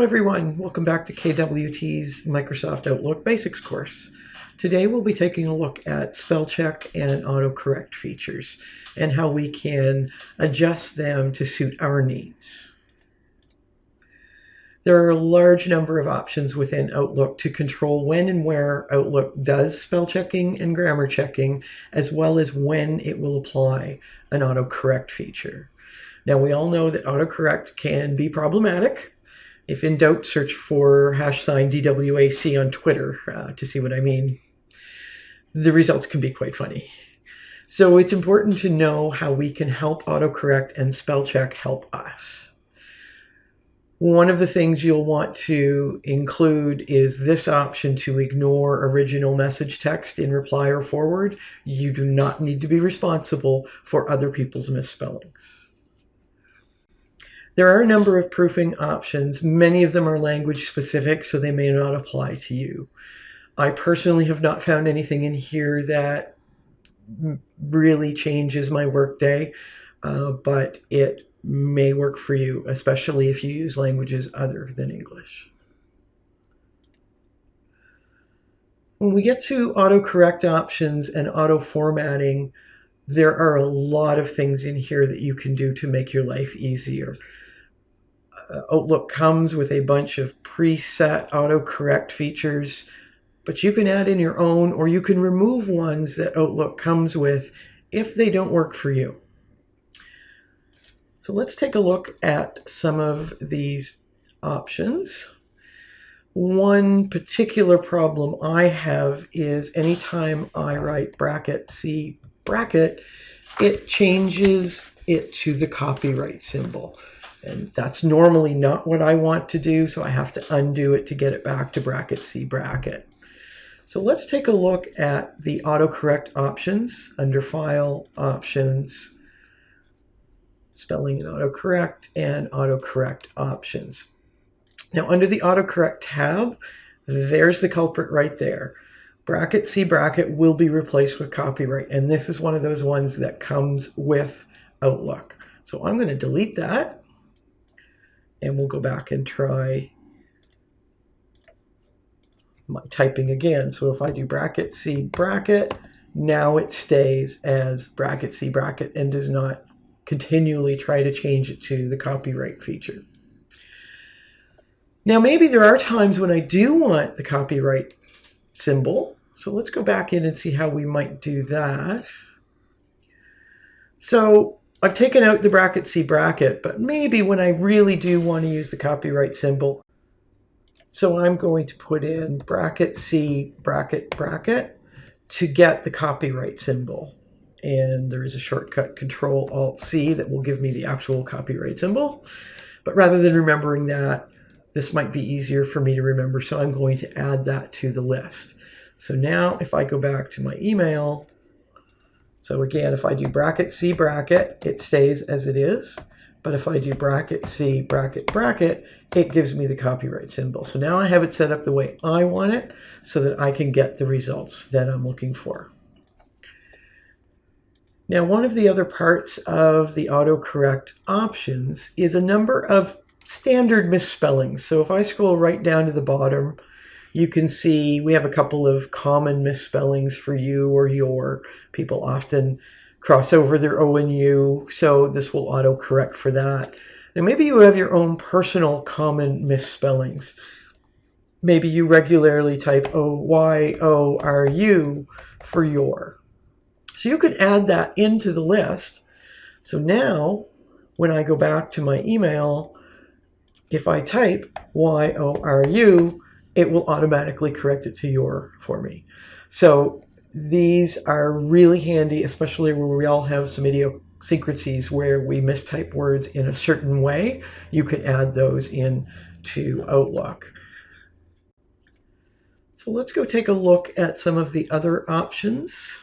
Hello everyone, welcome back to KWT's Microsoft Outlook Basics course. Today we'll be taking a look at spell check and autocorrect features and how we can adjust them to suit our needs. There are a large number of options within Outlook to control when and where Outlook does spell checking and grammar checking, as well as when it will apply an autocorrect feature. Now we all know that autocorrect can be problematic. If in doubt, search for #DWAC on Twitter to see what I mean. The results can be quite funny. So it's important to know how we can help autocorrect and spell check help us. One of the things you'll want to include is this option to ignore original message text in reply or forward. You do not need to be responsible for other people's misspellings. There are a number of proofing options. Many of them are language specific, so they may not apply to you. I personally have not found anything in here that really changes my workday, but it may work for you, especially if you use languages other than English. When we get to autocorrect options and auto formatting, there are a lot of things in here that you can do to make your life easier. Outlook comes with a bunch of preset autocorrect features, but you can add in your own, or you can remove ones that Outlook comes with if they don't work for you. So let's take a look at some of these options. One particular problem I have is anytime I write bracket C bracket, it changes it to the copyright symbol. And that's normally not what I want to do, so I have to undo it to get it back to bracket C bracket. So let's take a look at the autocorrect options under File, Options, Spelling and Autocorrect, and Autocorrect Options. Now under the Autocorrect tab, there's the culprit right there. Bracket C bracket will be replaced with copyright, and this is one of those ones that comes with Outlook. So I'm going to delete that. And we'll go back and try my typing again. So if I do bracket C bracket, now it stays as bracket C bracket and does not continually try to change it to the copyright feature. Now maybe there are times when I do want the copyright symbol. So let's go back in and see how we might do that. So I've taken out the bracket C bracket, but maybe when I really do want to use the copyright symbol, so I'm going to put in bracket C bracket bracket to get the copyright symbol. And there is a shortcut Control-Alt-C that will give me the actual copyright symbol. But rather than remembering that, this might be easier for me to remember, so I'm going to add that to the list. So now if I go back to my email, so again, if I do bracket C bracket, it stays as it is. But if I do bracket C bracket bracket, it gives me the copyright symbol. So now I have it set up the way I want it so that I can get the results that I'm looking for. Now, one of the other parts of the autocorrect options is a number of standard misspellings. So if I scroll right down to the bottom, you can see we have a couple of common misspellings for you or your. People often cross over their O and U, so this will autocorrect for that. Now maybe you have your own personal common misspellings. Maybe you regularly type O-Y-O-R-U for your. So you could add that into the list. So now when I go back to my email, if I type Y-O-R-U, it will automatically correct it to your for me. So these are really handy, especially where we all have some idiosyncrasies where we mistype words in a certain way. You can add those in to Outlook. So let's go take a look at some of the other options.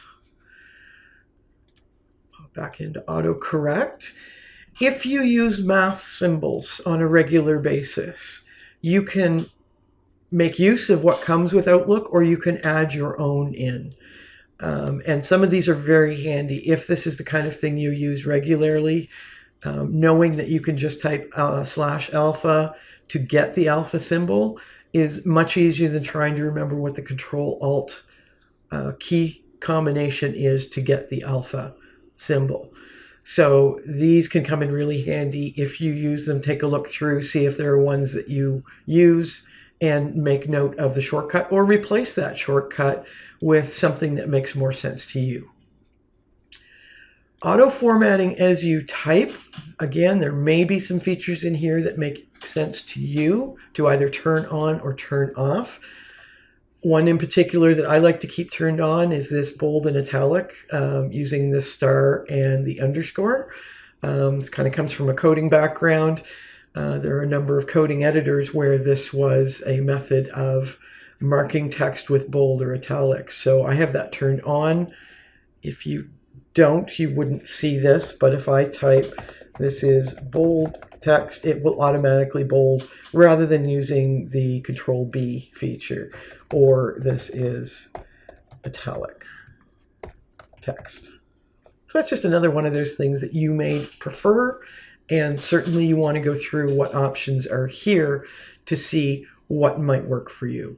Pop back into autocorrect. If you use math symbols on a regular basis, you can make use of what comes with Outlook, or you can add your own in. And some of these are very handy. If this is the kind of thing you use regularly, Knowing that you can just type /alpha to get the alpha symbol is much easier than trying to remember what the Control-Alt key combination is to get the alpha symbol. So these can come in really handy if you use them. Take a look through, see if there are ones that you use, and make note of the shortcut, or replace that shortcut with something that makes more sense to you. Auto formatting as you type, again, there may be some features in here that make sense to you to either turn on or turn off. One in particular that I like to keep turned on is this bold and italic, using the star and the underscore. This kind of comes from a coding background. There are a number of coding editors where this was a method of marking text with bold or italics. So I have that turned on. If you don't, you wouldn't see this, but if I type this is bold text, it will automatically bold rather than using the Control-B feature, or this is italic text. So that's just another one of those things that you may prefer, and certainly you want to go through what options are here to see what might work for you.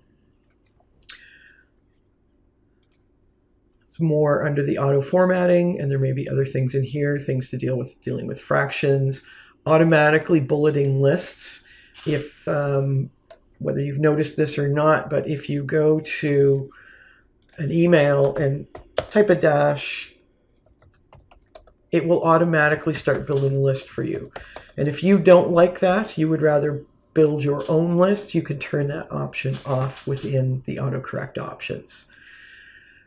It's more under the auto formatting, and there may be other things in here, things to dealing with fractions, automatically bulleting lists. If whether you've noticed this or not, but if you go to an email and type a dash, it will automatically start building a list for you. And if you don't like that, you would rather build your own list, you can turn that option off within the autocorrect options.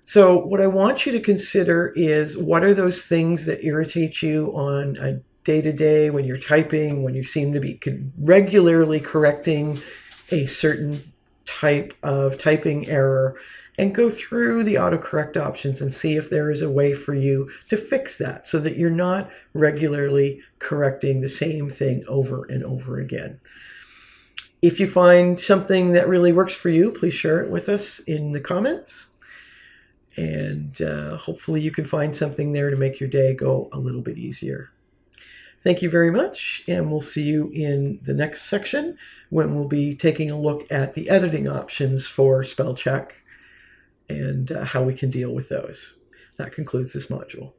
So what I want you to consider is, what are those things that irritate you on a day-to-day when you're typing, when you seem to be regularly correcting a certain type of typing error, and go through the autocorrect options and see if there is a way for you to fix that so that you're not regularly correcting the same thing over and over again. If you find something that really works for you, please share it with us in the comments. And hopefully you can find something there to make your day go a little bit easier. Thank you very much, and we'll see you in the next section when we'll be taking a look at the editing options for spell check and how we can deal with those. That concludes this module.